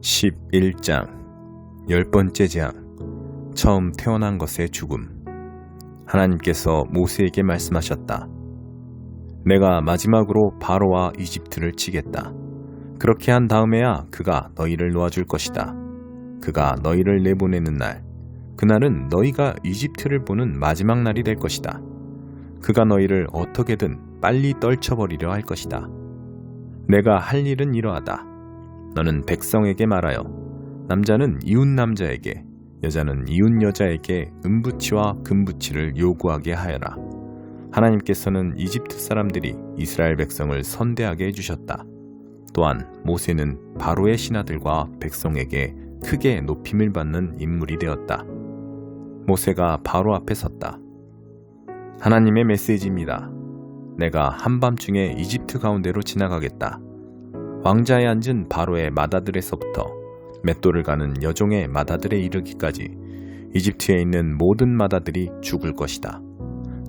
11장 10번째 장 처음 태어난 것의 죽음. 하나님께서 모세에게 말씀하셨다. 내가 마지막으로 바로와 이집트를 치겠다. 그렇게 한 다음에야 그가 너희를 놓아줄 것이다. 그가 너희를 내보내는 날, 그날은 너희가 이집트를 보는 마지막 날이 될 것이다. 그가 너희를 어떻게든 빨리 떨쳐버리려 할 것이다. 내가 할 일은 이러하다. 너는 백성에게 말하여 남자는 이웃 남자에게, 여자는 이웃 여자에게 은부치와 금부치를 요구하게 하여라. 하나님께서는 이집트 사람들이 이스라엘 백성을 선대하게 해주셨다. 또한 모세는 바로의 신하들과 백성에게 크게 높임을 받는 인물이 되었다. 모세가 바로 앞에 섰다. 하나님의 메시지입니다. 내가 한밤중에 이집트 가운데로 지나가겠다. 왕자에 앉은 바로의 마다들에서부터 맷돌을 가는 여종의 마다들에 이르기까지 이집트에 있는 모든 마다들이 죽을 것이다.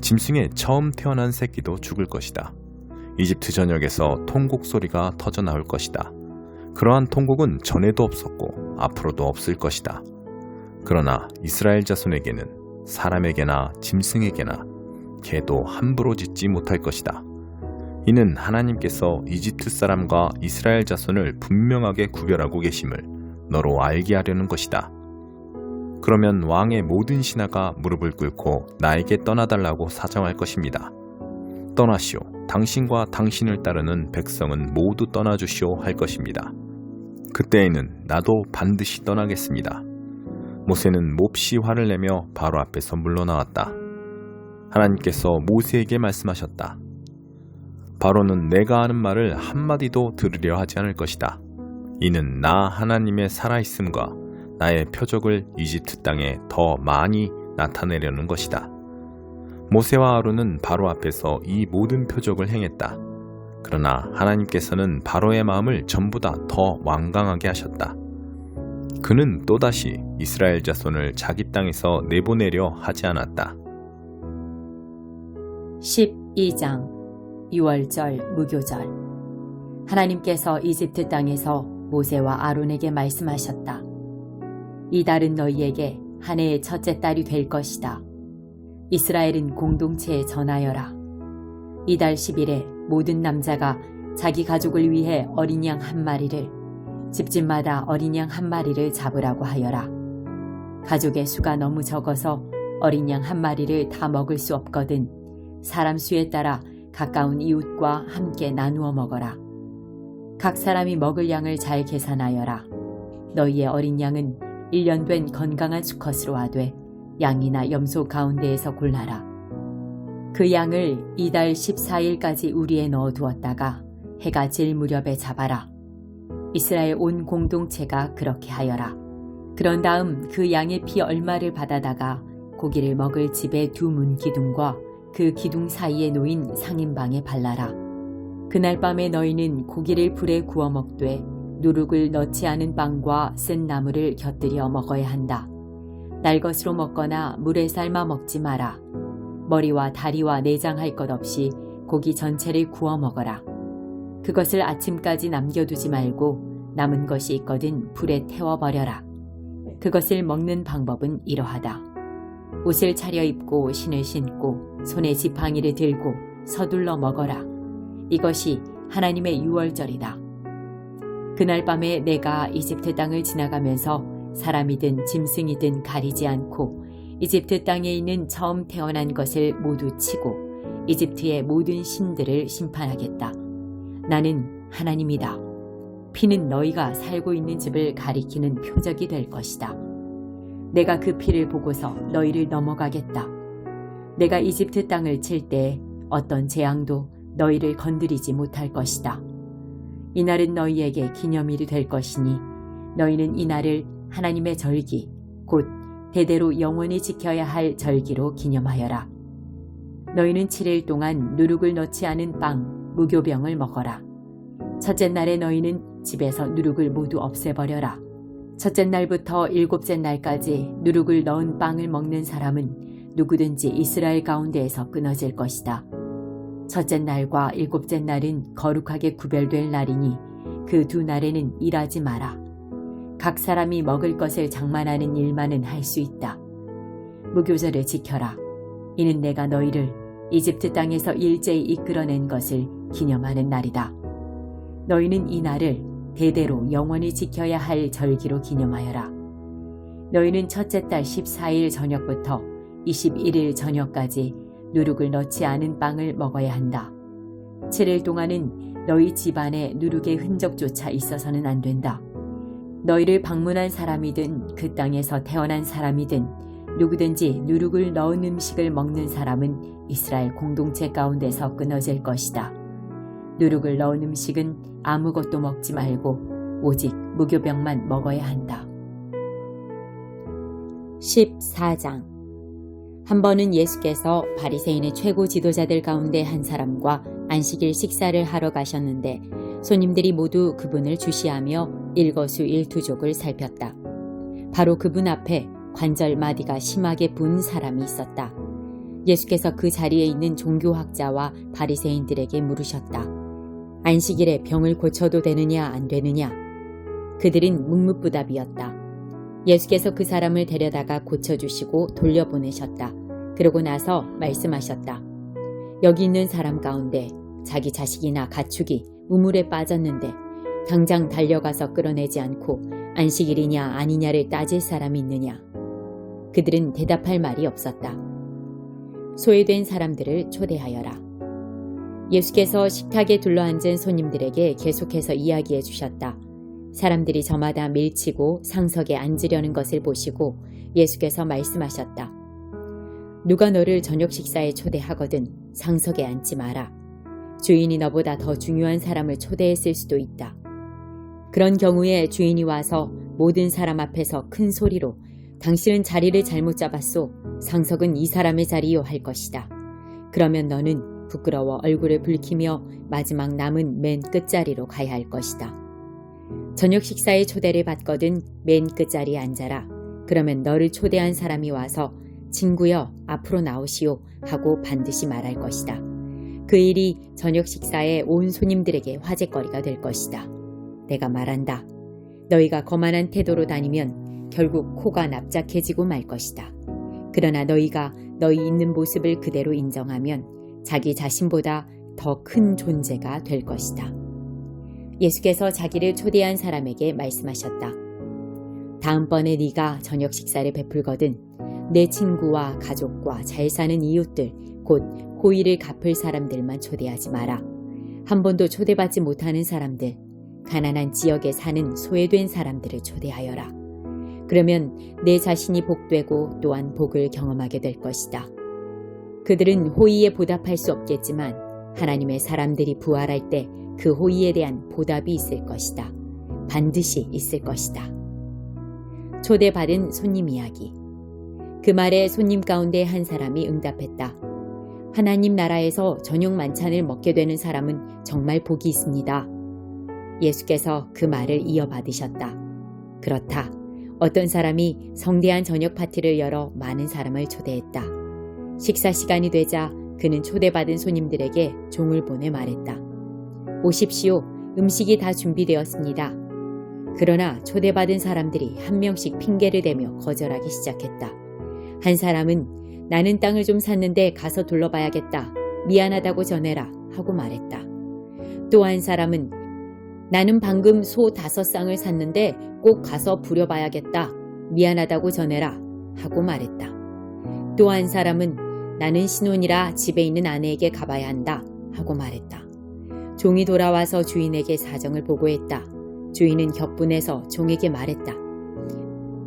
짐승의 처음 태어난 새끼도 죽을 것이다. 이집트 전역에서 통곡 소리가 터져 나올 것이다. 그러한 통곡은 전에도 없었고 앞으로도 없을 것이다. 그러나 이스라엘 자손에게는 사람에게나 짐승에게나 개도 함부로 짓지 못할 것이다. 이는 하나님께서 이집트 사람과 이스라엘 자손을 분명하게 구별하고 계심을 너로 알게 하려는 것이다. 그러면 왕의 모든 신하가 무릎을 꿇고 나에게 떠나달라고 사정할 것입니다. 떠나시오. 당신과 당신을 따르는 백성은 모두 떠나주시오 할 것입니다. 그때에는 나도 반드시 떠나겠습니다. 모세는 몹시 화를 내며 바로 앞에서 물러나왔다. 하나님께서 모세에게 말씀하셨다. 바로는 내가 하는 말을 한마디도 들으려 하지 않을 것이다. 이는 나 하나님의 살아있음과 나의 표적을 이집트 땅에 더 많이 나타내려는 것이다. 모세와 아론은 바로 앞에서 이 모든 표적을 행했다. 그러나 하나님께서는 바로의 마음을 전부 다 더 완강하게 하셨다. 그는 또다시 이스라엘 자손을 자기 땅에서 내보내려 하지 않았다. 12장 유월절 무교절. 하나님께서 이집트 땅에서 모세와 아론에게 말씀하셨다. 이 달은 너희에게 한 해의 첫째 달이 될 것이다. 이스라엘은 공동체에 전하여라. 이 달 10일에 모든 남자가 자기 가족을 위해 어린 양 한 마리를, 집집마다 어린 양 한 마리를 잡으라고 하여라. 가족의 수가 너무 적어서 어린 양 한 마리를 다 먹을 수 없거든 사람 수에 따라 가까운 이웃과 함께 나누어 먹어라. 각 사람이 먹을 양을 잘 계산하여라. 너희의 어린 양은 1년 된 건강한 수컷으로 하되 양이나 염소 가운데에서 골라라. 그 양을 이달 14일까지 우리에 넣어 두었다가 해가 질 무렵에 잡아라. 이스라엘 온 공동체가 그렇게 하여라. 그런 다음 그 양의 피 얼마를 받아다가 고기를 먹을 집의 두 문 기둥과 그 기둥 사이에 놓인 상인방에 발라라. 그날 밤에 너희는 고기를 불에 구워 먹되 누룩을 넣지 않은 빵과 쓴 나물을 곁들여 먹어야 한다. 날 것으로 먹거나 물에 삶아 먹지 마라. 머리와 다리와 내장 할 것 없이 고기 전체를 구워 먹어라. 그것을 아침까지 남겨두지 말고 남은 것이 있거든 불에 태워버려라. 그것을 먹는 방법은 이러하다. 옷을 차려입고 신을 신고 손에 지팡이를 들고 서둘러 먹어라. 이것이 하나님의 유월절이다. 그날 밤에 내가 이집트 땅을 지나가면서 사람이든 짐승이든 가리지 않고 이집트 땅에 있는 처음 태어난 것을 모두 치고 이집트의 모든 신들을 심판하겠다. 나는 하나님이다. 피는 너희가 살고 있는 집을 가리키는 표적이 될 것이다. 내가 그 피를 보고서 너희를 넘어가겠다. 내가 이집트 땅을 칠 때 어떤 재앙도 너희를 건드리지 못할 것이다. 이날은 너희에게 기념일이 될 것이니 너희는 이날을 하나님의 절기, 곧 대대로 영원히 지켜야 할 절기로 기념하여라. 너희는 7일 동안 누룩을 넣지 않은 빵, 무교병을 먹어라. 첫째 날에 너희는 집에서 누룩을 모두 없애버려라. 첫째 날부터 일곱째 날까지 누룩을 넣은 빵을 먹는 사람은 누구든지 이스라엘 가운데에서 끊어질 것이다. 첫째 날과 일곱째 날은 거룩하게 구별될 날이니 그 두 날에는 일하지 마라. 각 사람이 먹을 것을 장만하는 일만은 할 수 있다. 무교절을 지켜라. 이는 내가 너희를 이집트 땅에서 일제히 이끌어낸 것을 기념하는 날이다. 너희는 이 날을 대대로 영원히 지켜야 할 절기로 기념하여라. 너희는 첫째 달 14일 저녁부터 21일 저녁까지 누룩을 넣지 않은 빵을 먹어야 한다. 7일 동안은 너희 집안에 누룩의 흔적조차 있어서는 안 된다. 너희를 방문한 사람이든 그 땅에서 태어난 사람이든 누구든지 누룩을 넣은 음식을 먹는 사람은 이스라엘 공동체 가운데서 끊어질 것이다. 누룩을 넣은 음식은 아무것도 먹지 말고 오직 무교병만 먹어야 한다. 14장. 한 번은 예수께서 바리새인의 최고 지도자들 가운데 한 사람과 안식일 식사를 하러 가셨는데 손님들이 모두 그분을 주시하며 일거수일투족을 살폈다. 바로 그분 앞에 관절 마디가 심하게 부은 사람이 있었다. 예수께서 그 자리에 있는 종교학자와 바리새인들에게 물으셨다. 안식일에 병을 고쳐도 되느냐 안 되느냐? 그들은 묵묵부답이었다. 예수께서 그 사람을 데려다가 고쳐주시고 돌려보내셨다. 그러고 나서 말씀하셨다. 여기 있는 사람 가운데 자기 자식이나 가축이 우물에 빠졌는데 당장 달려가서 끌어내지 않고 안식일이냐 아니냐를 따질 사람이 있느냐? 그들은 대답할 말이 없었다. 소외된 사람들을 초대하여라. 예수께서 식탁에 둘러앉은 손님들에게 계속해서 이야기해 주셨다. 사람들이 저마다 밀치고 상석에 앉으려는 것을 보시고 예수께서 말씀하셨다. 누가 너를 저녁 식사에 초대하거든 상석에 앉지 마라. 주인이 너보다 더 중요한 사람을 초대했을 수도 있다. 그런 경우에 주인이 와서 모든 사람 앞에서 큰 소리로 당신은 자리를 잘못 잡았소. 상석은 이 사람의 자리요 할 것이다. 그러면 너는 부끄러워 얼굴을 붉히며 마지막 남은 맨 끝자리로 가야 할 것이다. 저녁 식사에 초대를 받거든 맨 끝자리에 앉아라. 그러면 너를 초대한 사람이 와서 친구여 앞으로 나오시오 하고 반드시 말할 것이다. 그 일이 저녁 식사에 온 손님들에게 화제거리가 될 것이다. 내가 말한다. 너희가 거만한 태도로 다니면 결국 코가 납작해지고 말 것이다. 그러나 너희가 너희 있는 모습을 그대로 인정하면 자기 자신보다 더 큰 존재가 될 것이다. 예수께서 자기를 초대한 사람에게 말씀하셨다. 다음번에 네가 저녁 식사를 베풀거든 내 친구와 가족과 잘 사는 이웃들 곧 호의를 갚을 사람들만 초대하지 마라. 한 번도 초대받지 못하는 사람들, 가난한 지역에 사는 소외된 사람들을 초대하여라. 그러면 내 자신이 복되고 또한 복을 경험하게 될 것이다. 그들은 호의에 보답할 수 없겠지만 하나님의 사람들이 부활할 때 그 호의에 대한 보답이 있을 것이다. 반드시 있을 것이다. 초대받은 손님 이야기. 그 말에 손님 가운데 한 사람이 응답했다. 하나님 나라에서 저녁 만찬을 먹게 되는 사람은 정말 복이 있습니다. 예수께서 그 말을 이어받으셨다. 그렇다. 어떤 사람이 성대한 저녁 파티를 열어 많은 사람을 초대했다. 식사 시간이 되자 그는 초대받은 손님들에게 종을 보내 말했다. 오십시오. 음식이 다 준비되었습니다. 그러나 초대받은 사람들이 한 명씩 핑계를 대며 거절하기 시작했다. 한 사람은 나는 땅을 좀 샀는데 가서 둘러봐야겠다. 미안하다고 전해라 하고 말했다. 또 한 사람은 나는 방금 소 5쌍을 샀는데 꼭 가서 부려봐야겠다. 미안하다고 전해라 하고 말했다. 또 한 사람은 나는 신혼이라 집에 있는 아내에게 가봐야 한다 하고 말했다. 종이 돌아와서 주인에게 사정을 보고했다. 주인은 격분해서 종에게 말했다.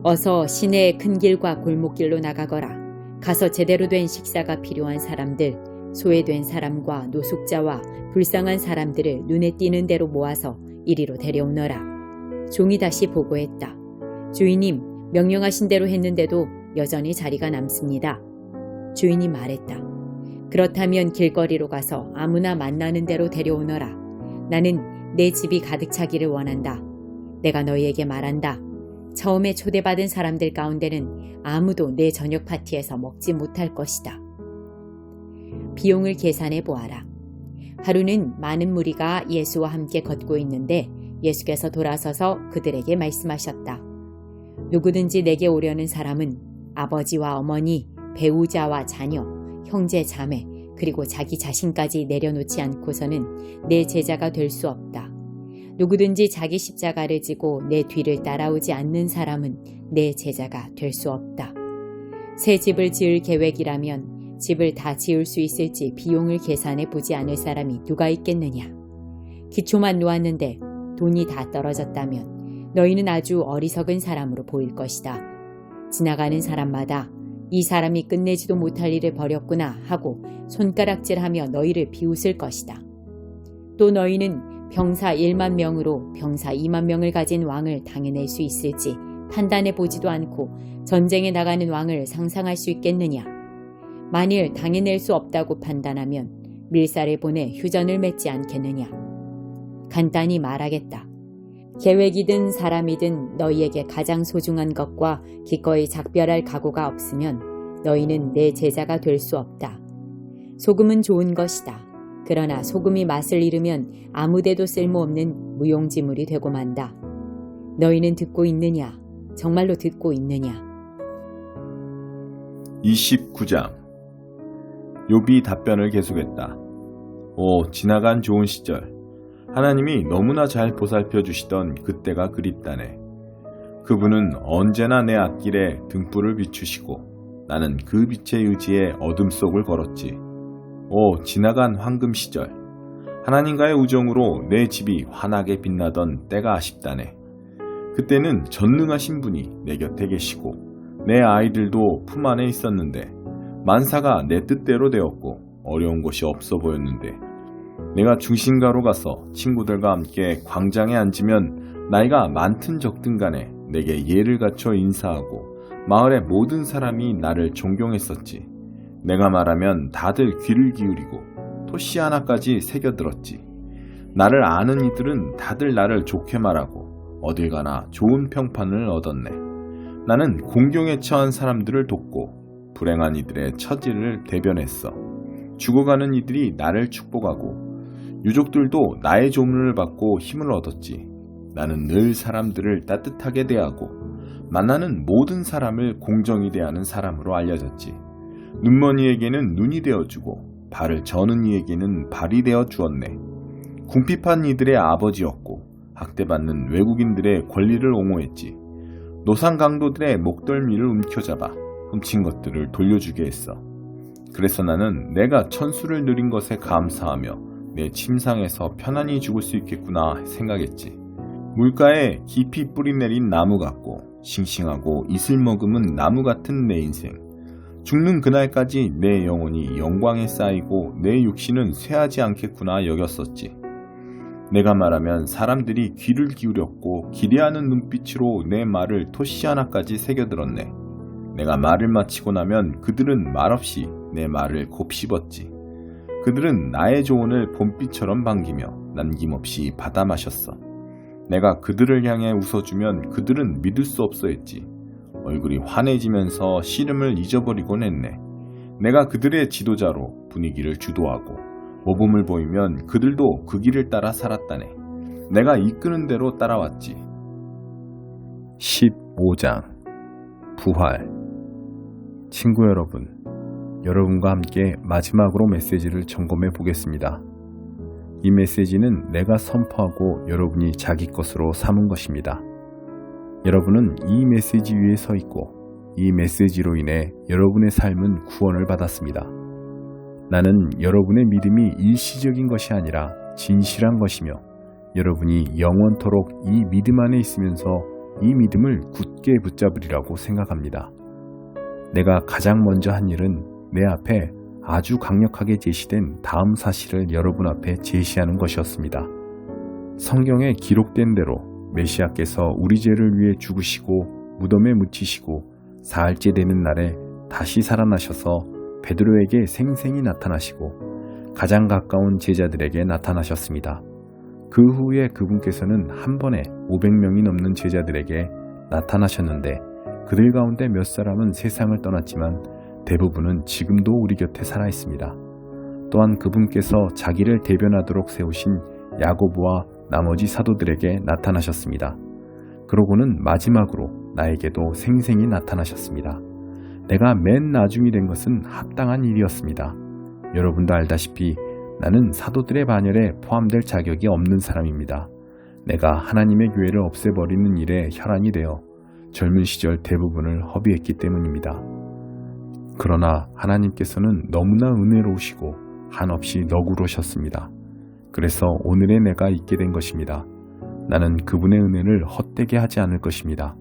어서 시내의 큰 길과 골목길로 나가거라. 가서 제대로 된 식사가 필요한 사람들, 소외된 사람과 노숙자와 불쌍한 사람들을 눈에 띄는 대로 모아서 이리로 데려오너라. 종이 다시 보고했다. 주인님, 명령하신 대로 했는데도 여전히 자리가 남습니다. 주인이 말했다. 그렇다면 길거리로 가서 아무나 만나는 대로 데려오너라. 나는 내 집이 가득 차기를 원한다. 내가 너희에게 말한다. 처음에 초대받은 사람들 가운데는 아무도 내 저녁 파티에서 먹지 못할 것이다. 비용을 계산해 보아라. 하루는 많은 무리가 예수와 함께 걷고 있는데 예수께서 돌아서서 그들에게 말씀하셨다. 누구든지 내게 오려는 사람은 아버지와 어머니, 배우자와 자녀, 형제, 자매, 그리고 자기 자신까지 내려놓지 않고서는 내 제자가 될 수 없다. 누구든지 자기 십자가를 지고 내 뒤를 따라오지 않는 사람은 내 제자가 될 수 없다. 새 집을 지을 계획이라면 집을 다 지을 수 있을지 비용을 계산해 보지 않을 사람이 누가 있겠느냐. 기초만 놓았는데 돈이 다 떨어졌다면 너희는 아주 어리석은 사람으로 보일 것이다. 지나가는 사람마다 이 사람이 끝내지도 못할 일을 벌였구나 하고 손가락질하며 너희를 비웃을 것이다. 또 너희는 병사 1만 명으로 병사 2만 명을 가진 왕을 당해낼 수 있을지 판단해 보지도 않고 전쟁에 나가는 왕을 상상할 수 있겠느냐. 만일 당해낼 수 없다고 판단하면 밀사를 보내 휴전을 맺지 않겠느냐. 간단히 말하겠다. 계획이든 사람이든 너희에게 가장 소중한 것과 기꺼이 작별할 각오가 없으면 너희는 내 제자가 될 수 없다. 소금은 좋은 것이다. 그러나 소금이 맛을 잃으면 아무데도 쓸모없는 무용지물이 되고 만다. 너희는 듣고 있느냐? 정말로 듣고 있느냐? 29장 욥이 답변을 계속했다. 오, 지나간 좋은 시절. 하나님이 너무나 잘 보살펴 주시던 그때가 그립다네. 그분은 언제나 내 앞길에 등불을 비추시고 나는 그 빛에 의지해 어둠 속을 걸었지. 오, 지나간 황금 시절. 하나님과의 우정으로 내 집이 환하게 빛나던 때가 아쉽다네. 그때는 전능하신 분이 내 곁에 계시고 내 아이들도 품 안에 있었는데 만사가 내 뜻대로 되었고 어려운 것이 없어 보였는데 내가 중심가로 가서 친구들과 함께 광장에 앉으면 나이가 많든 적든 간에 내게 예를 갖춰 인사하고 마을의 모든 사람이 나를 존경했었지. 내가 말하면 다들 귀를 기울이고 토시 하나까지 새겨들었지. 나를 아는 이들은 다들 나를 좋게 말하고 어딜 가나 좋은 평판을 얻었네. 나는 공경에 처한 사람들을 돕고 불행한 이들의 처지를 대변했어. 죽어가는 이들이 나를 축복하고 유족들도 나의 조문을 받고 힘을 얻었지. 나는 늘 사람들을 따뜻하게 대하고 만나는 모든 사람을 공정히 대하는 사람으로 알려졌지. 눈먼 이에게는 눈이 되어주고 발을 저는 이에게는 발이 되어 주었네. 궁핍한 이들의 아버지였고 학대받는 외국인들의 권리를 옹호했지. 노상 강도들의 목덜미를 움켜잡아 훔친 것들을 돌려주게 했어. 그래서 나는 내가 천수를 누린 것에 감사하며 내 침상에서 편안히 죽을 수 있겠구나 생각했지. 물가에 깊이 뿌리내린 나무 같고 싱싱하고 이슬 머금은 나무 같은 내 인생. 죽는 그날까지 내 영혼이 영광에 쌓이고 내 육신은 쇠하지 않겠구나 여겼었지. 내가 말하면 사람들이 귀를 기울였고 기대하는 눈빛으로 내 말을 토시 하나까지 새겨들었네. 내가 말을 마치고 나면 그들은 말없이 내 말을 곱씹었지. 그들은 나의 조언을 봄비처럼 반기며 남김없이 받아 마셨어. 내가 그들을 향해 웃어주면 그들은 믿을 수 없어 했지. 얼굴이 환해지면서 씨름을 잊어버리곤 했네. 내가 그들의 지도자로 분위기를 주도하고 모범을 보이면 그들도 그 길을 따라 살았다네. 내가 이끄는 대로 따라왔지. 15장 부활. 친구 여러분, 여러분과 함께 마지막으로 메시지를 점검해 보겠습니다. 이 메시지는 내가 선포하고 여러분이 자기 것으로 삼은 것입니다. 여러분은 이 메시지 위에 서 있고 이 메시지로 인해 여러분의 삶은 구원을 받았습니다. 나는 여러분의 믿음이 일시적인 것이 아니라 진실한 것이며 여러분이 영원토록 이 믿음 안에 있으면서 이 믿음을 굳게 붙잡으리라고 생각합니다. 내가 가장 먼저 한 일은 내 앞에 아주 강력하게 제시된 다음 사실을 여러분 앞에 제시하는 것이었습니다. 성경에 기록된 대로 메시아께서 우리 죄를 위해 죽으시고 무덤에 묻히시고 사흘째 되는 날에 다시 살아나셔서 베드로에게 생생히 나타나시고 가장 가까운 제자들에게 나타나셨습니다. 그 후에 그분께서는 한 번에 500명이 넘는 제자들에게 나타나셨는데 그들 가운데 몇 사람은 세상을 떠났지만 대부분은 지금도 우리 곁에 살아 있습니다. 또한 그분께서 자기를 대변하도록 세우신 야고보와 나머지 사도들에게 나타나셨습니다. 그러고는 마지막으로 나에게도 생생히 나타나셨습니다. 내가 맨 나중이 된 것은 합당한 일이었습니다. 여러분도 알다시피 나는 사도들의 반열에 포함될 자격이 없는 사람입니다. 내가 하나님의 교회를 없애버리는 일에 혈안이 되어 젊은 시절 대부분을 허비했기 때문입니다. 그러나 하나님께서는 너무나 은혜로우시고 한없이 너그러우셨습니다. 그래서 오늘의 내가 있게 된 것입니다. 나는 그분의 은혜를 헛되게 하지 않을 것입니다.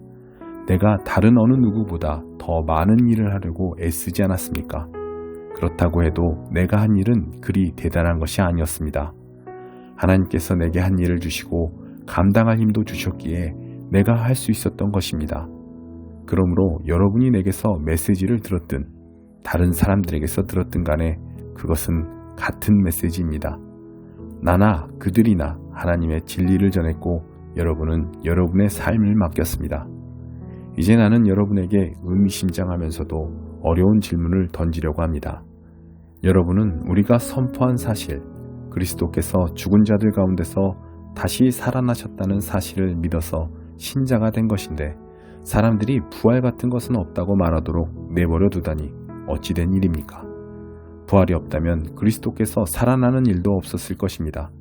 내가 다른 어느 누구보다 더 많은 일을 하려고 애쓰지 않았습니까? 그렇다고 해도 내가 한 일은 그리 대단한 것이 아니었습니다. 하나님께서 내게 한 일을 주시고 감당할 힘도 주셨기에 내가 할 수 있었던 것입니다. 그러므로 여러분이 내게서 메시지를 들었든 다른 사람들에게서 들었든 간에 그것은 같은 메시지입니다. 나나 그들이나 하나님의 진리를 전했고 여러분은 여러분의 삶을 맡겼습니다. 이제 나는 여러분에게 의미심장하면서도 어려운 질문을 던지려고 합니다. 여러분은 우리가 선포한 사실, 그리스도께서 죽은 자들 가운데서 다시 살아나셨다는 사실을 믿어서 신자가 된 것인데 사람들이 부활 같은 것은 없다고 말하도록 내버려 두다니 어찌 된 일입니까? 부활이 없다면 그리스도께서 살아나는 일도 없었을 것입니다.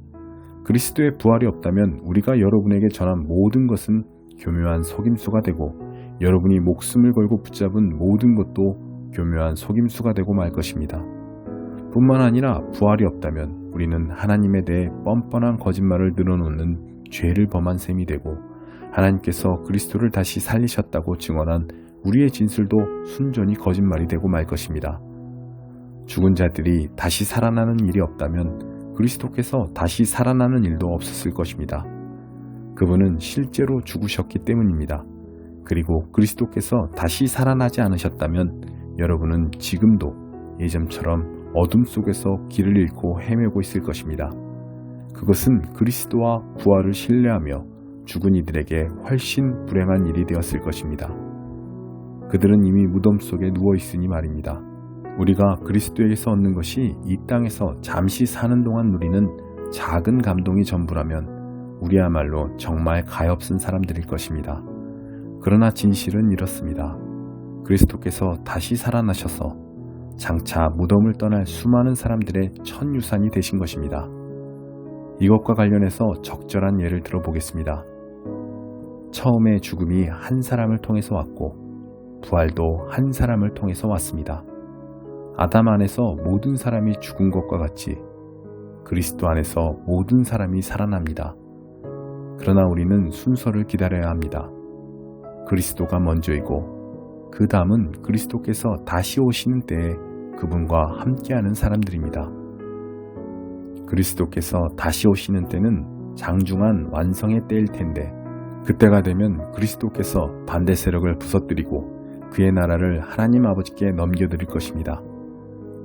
그리스도의 부활이 없다면 우리가 여러분에게 전한 모든 것은 교묘한 속임수가 되고 여러분이 목숨을 걸고 붙잡은 모든 것도 교묘한 속임수가 되고 말 것입니다. 뿐만 아니라 부활이 없다면 우리는 하나님에 대해 뻔뻔한 거짓말을 늘어놓는 죄를 범한 셈이 되고 하나님께서 그리스도를 다시 살리셨다고 증언한 우리의 진술도 순전히 거짓말이 되고 말 것입니다. 죽은 자들이 다시 살아나는 일이 없다면 그리스도께서 다시 살아나는 일도 없었을 것입니다. 그분은 실제로 죽으셨기 때문입니다. 그리고 그리스도께서 다시 살아나지 않으셨다면 여러분은 지금도 예전처럼 어둠 속에서 길을 잃고 헤매고 있을 것입니다. 그것은 그리스도와 부활을 신뢰하며 죽은 이들에게 훨씬 불행한 일이 되었을 것입니다. 그들은 이미 무덤 속에 누워있으니 말입니다. 우리가 그리스도에게서 얻는 것이 이 땅에서 잠시 사는 동안 누리는 작은 감동이 전부라면 우리야말로 정말 가엾은 사람들일 것입니다. 그러나 진실은 이렇습니다. 그리스도께서 다시 살아나셔서 장차 무덤을 떠날 수많은 사람들의 첫 유산이 되신 것입니다. 이것과 관련해서 적절한 예를 들어보겠습니다. 처음에 죽음이 한 사람을 통해서 왔고 부활도 한 사람을 통해서 왔습니다. 아담 안에서 모든 사람이 죽은 것과 같이 그리스도 안에서 모든 사람이 살아납니다. 그러나 우리는 순서를 기다려야 합니다. 그리스도가 먼저이고 그 다음은 그리스도께서 다시 오시는 때에 그분과 함께하는 사람들입니다. 그리스도께서 다시 오시는 때는 장중한 완성의 때일 텐데 그때가 되면 그리스도께서 반대 세력을 부서뜨리고 그의 나라를 하나님 아버지께 넘겨드릴 것입니다.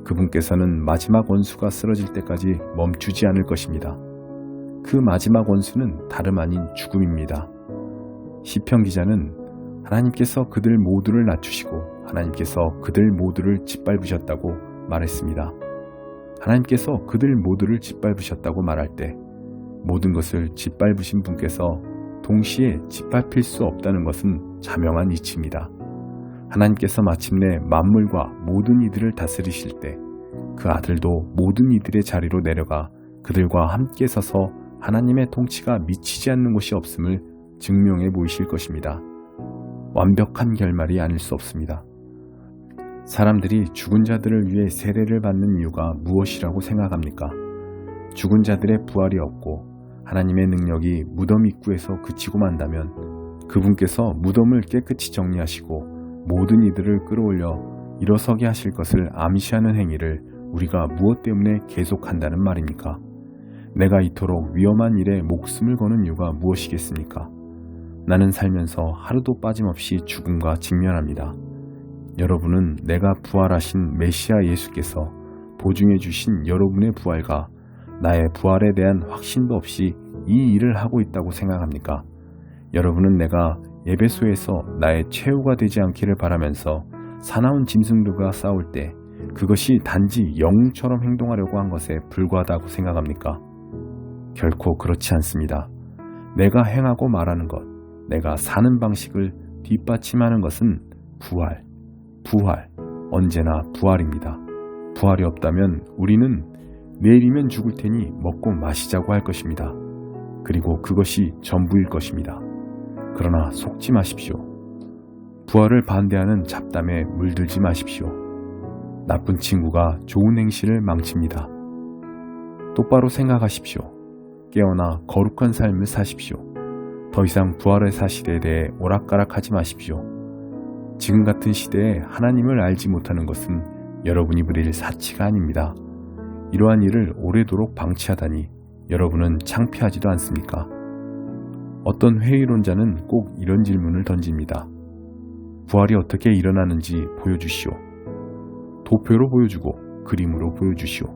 그분께서는 마지막 원수가 쓰러질 때까지 멈추지 않을 것입니다. 그 마지막 원수는 다름 아닌 죽음입니다. 시편 기자는 하나님께서 그들 모두를 낮추시고 하나님께서 그들 모두를 짓밟으셨다고 말했습니다. 하나님께서 그들 모두를 짓밟으셨다고 말할 때 모든 것을 짓밟으신 분께서 동시에 짓밟힐 수 없다는 것은 자명한 이치입니다. 하나님께서 마침내 만물과 모든 이들을 다스리실 때 그 아들도 모든 이들의 자리로 내려가 그들과 함께 서서 하나님의 통치가 미치지 않는 곳이 없음을 증명해 보이실 것입니다. 완벽한 결말이 아닐 수 없습니다. 사람들이 죽은 자들을 위해 세례를 받는 이유가 무엇이라고 생각합니까? 죽은 자들의 부활이 없고 하나님의 능력이 무덤 입구에서 그치고 만다면 그분께서 무덤을 깨끗이 정리하시고 모든 이들을 끌어올려 일어서게 하실 것을 암시하는 행위를 우리가 무엇 때문에 계속한다는 말입니까? 내가 이토록 위험한 일에 목숨을 거는 이유가 무엇이겠습니까? 나는 살면서 하루도 빠짐없이 죽음과 직면합니다. 여러분은 내가 부활하신 메시아 예수께서 보증해 주신 여러분의 부활과 나의 부활에 대한 확신도 없이 이 일을 하고 있다고 생각합니까? 여러분은 내가 에베소에서 나의 최후가 되지 않기를 바라면서 사나운 짐승들과 싸울 때 그것이 단지 영웅처럼 행동하려고 한 것에 불과하다고 생각합니까? 결코 그렇지 않습니다. 내가 행하고 말하는 것, 내가 사는 방식을 뒷받침하는 것은 부활, 부활, 언제나 부활입니다. 부활이 없다면 우리는 내일이면 죽을 테니 먹고 마시자고 할 것입니다. 그리고 그것이 전부일 것입니다. 그러나 속지 마십시오. 부활을 반대하는 잡담에 물들지 마십시오. 나쁜 친구가 좋은 행실을 망칩니다. 똑바로 생각하십시오. 깨어나 거룩한 삶을 사십시오. 더 이상 부활의 사실에 대해 오락가락하지 마십시오. 지금 같은 시대에 하나님을 알지 못하는 것은 여러분이 부릴 사치가 아닙니다. 이러한 일을 오래도록 방치하다니 여러분은 창피하지도 않습니까? 어떤 회의론자는 꼭 이런 질문을 던집니다. 부활이 어떻게 일어나는지 보여주시오. 도표로 보여주고 그림으로 보여주시오.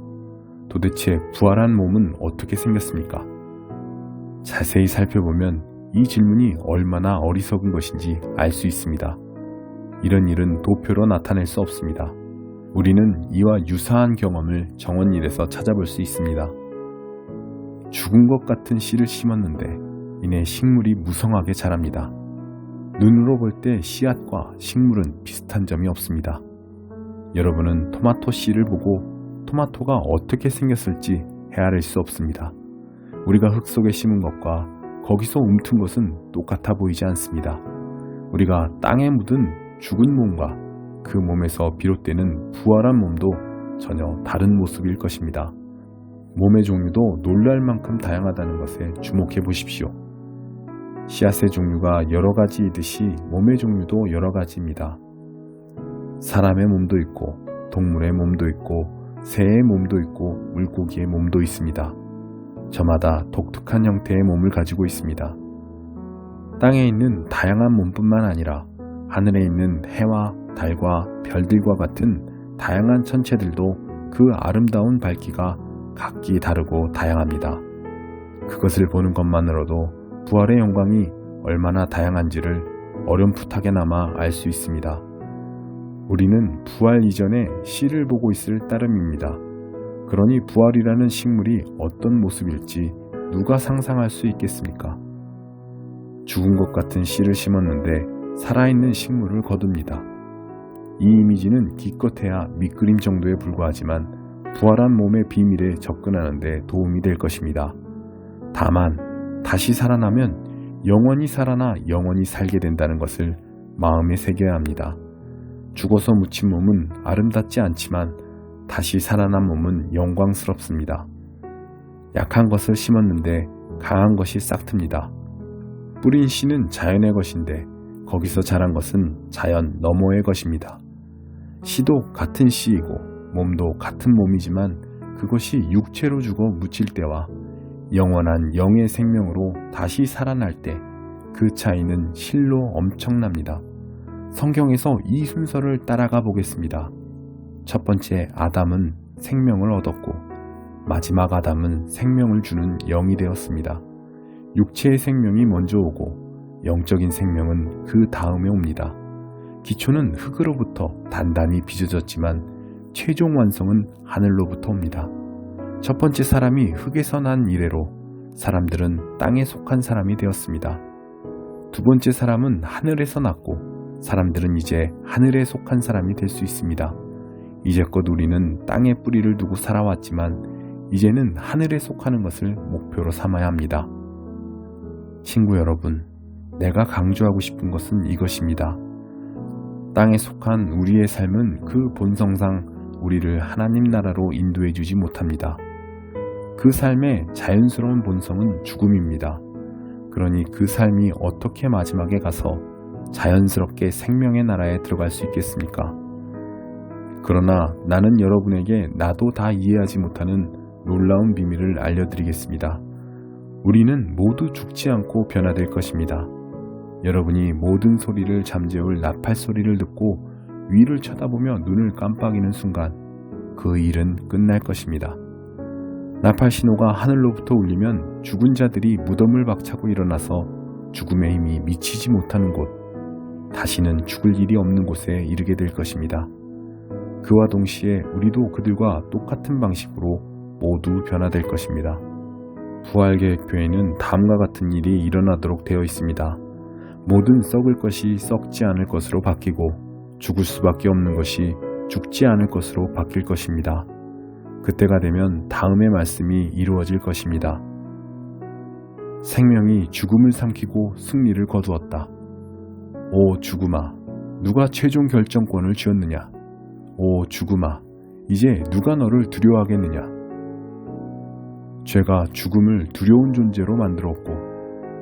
도대체 부활한 몸은 어떻게 생겼습니까? 자세히 살펴보면 이 질문이 얼마나 어리석은 것인지 알 수 있습니다. 이런 일은 도표로 나타낼 수 없습니다. 우리는 이와 유사한 경험을 정원일에서 찾아볼 수 있습니다. 죽은 것 같은 씨를 심었는데 이내 식물이 무성하게 자랍니다. 눈으로 볼 때 씨앗과 식물은 비슷한 점이 없습니다. 여러분은 토마토 씨를 보고 토마토가 어떻게 생겼을지 헤아릴 수 없습니다. 우리가 흙 속에 심은 것과 거기서 움튼 것은 똑같아 보이지 않습니다. 우리가 땅에 묻은 죽은 몸과 그 몸에서 비롯되는 부활한 몸도 전혀 다른 모습일 것입니다. 몸의 종류도 놀랄 만큼 다양하다는 것에 주목해 보십시오. 씨앗의 종류가 여러 가지이듯이 몸의 종류도 여러 가지입니다. 사람의 몸도 있고 동물의 몸도 있고 새의 몸도 있고 물고기의 몸도 있습니다. 저마다 독특한 형태의 몸을 가지고 있습니다. 땅에 있는 다양한 몸뿐만 아니라 하늘에 있는 해와 달과 별들과 같은 다양한 천체들도 그 아름다운 밝기가 각기 다르고 다양합니다. 그것을 보는 것만으로도 부활의 영광이 얼마나 다양한지를 어렴풋하게나마 알 수 있습니다. 우리는 부활 이전에 씨를 보고 있을 따름입니다. 그러니 부활이라는 식물이 어떤 모습일지 누가 상상할 수 있겠습니까? 죽은 것 같은 씨를 심었는데 살아있는 식물을 거둡니다. 이 이미지는 기껏해야 밑그림 정도에 불과하지만 부활한 몸의 비밀에 접근하는 데 도움이 될 것입니다. 다만 다시 살아나면 영원히 살아나 영원히 살게 된다는 것을 마음에 새겨야 합니다. 죽어서 묻힌 몸은 아름답지 않지만 다시 살아난 몸은 영광스럽습니다. 약한 것을 심었는데 강한 것이 싹틉니다. 뿌린 씨는 자연의 것인데 거기서 자란 것은 자연 너머의 것입니다. 씨도 같은 씨이고 몸도 같은 몸이지만 그것이 육체로 죽어 묻힐 때와 영원한 영의 생명으로 다시 살아날 때 그 차이는 실로 엄청납니다. 성경에서 이 순서를 따라가 보겠습니다. 첫 번째 아담은 생명을 얻었고 마지막 아담은 생명을 주는 영이 되었습니다. 육체의 생명이 먼저 오고 영적인 생명은 그 다음에 옵니다. 기초는 흙으로부터 단단히 빚어졌지만 최종 완성은 하늘로부터 옵니다. 첫 번째 사람이 흙에서 난 이래로 사람들은 땅에 속한 사람이 되었습니다. 두 번째 사람은 하늘에서 났고 사람들은 이제 하늘에 속한 사람이 될 수 있습니다. 이제껏 우리는 땅에 뿌리를 두고 살아왔지만 이제는 하늘에 속하는 것을 목표로 삼아야 합니다. 친구 여러분, 내가 강조하고 싶은 것은 이것입니다. 땅에 속한 우리의 삶은 그 본성상 우리를 하나님 나라로 인도해 주지 못합니다. 그 삶의 자연스러운 본성은 죽음입니다. 그러니 그 삶이 어떻게 마지막에 가서 자연스럽게 생명의 나라에 들어갈 수 있겠습니까? 그러나 나는 여러분에게 나도 다 이해하지 못하는 놀라운 비밀을 알려드리겠습니다. 우리는 모두 죽지 않고 변화될 것입니다. 여러분이 모든 소리를 잠재울 나팔 소리를 듣고 위를 쳐다보며 눈을 깜빡이는 순간 그 일은 끝날 것입니다. 나팔 신호가 하늘로부터 울리면 죽은 자들이 무덤을 박차고 일어나서 죽음의 힘이 미치지 못하는 곳, 다시는 죽을 일이 없는 곳에 이르게 될 것입니다. 그와 동시에 우리도 그들과 똑같은 방식으로 모두 변화될 것입니다. 부활계획표에는 다음과 같은 일이 일어나도록 되어 있습니다. 모든 썩을 것이 썩지 않을 것으로 바뀌고 죽을 수밖에 없는 것이 죽지 않을 것으로 바뀔 것입니다. 그때가 되면 다음의 말씀이 이루어질 것입니다. 생명이 죽음을 삼키고 승리를 거두었다. 오 죽음아, 누가 최종 결정권을 쥐었느냐? 오 죽음아, 이제 누가 너를 두려워하겠느냐? 죄가 죽음을 두려운 존재로 만들었고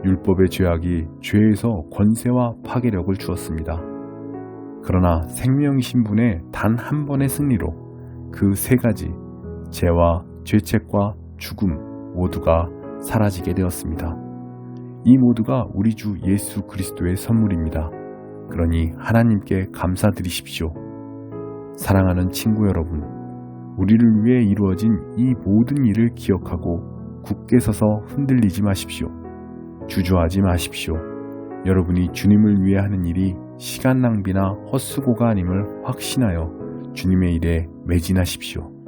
율법의 죄악이 죄에서 권세와 파괴력을 주었습니다. 그러나 생명이신 분의 단 한 번의 승리로 그 세 가지 죄와 죄책과 죽음 모두가 사라지게 되었습니다. 이 모두가 우리 주 예수 그리스도의 선물입니다. 그러니 하나님께 감사드리십시오. 사랑하는 친구 여러분, 우리를 위해 이루어진 이 모든 일을 기억하고 굳게 서서 흔들리지 마십시오. 주저하지 마십시오. 여러분이 주님을 위해 하는 일이 시간 낭비나 헛수고가 아님을 확신하여 주님의 일에 매진하십시오.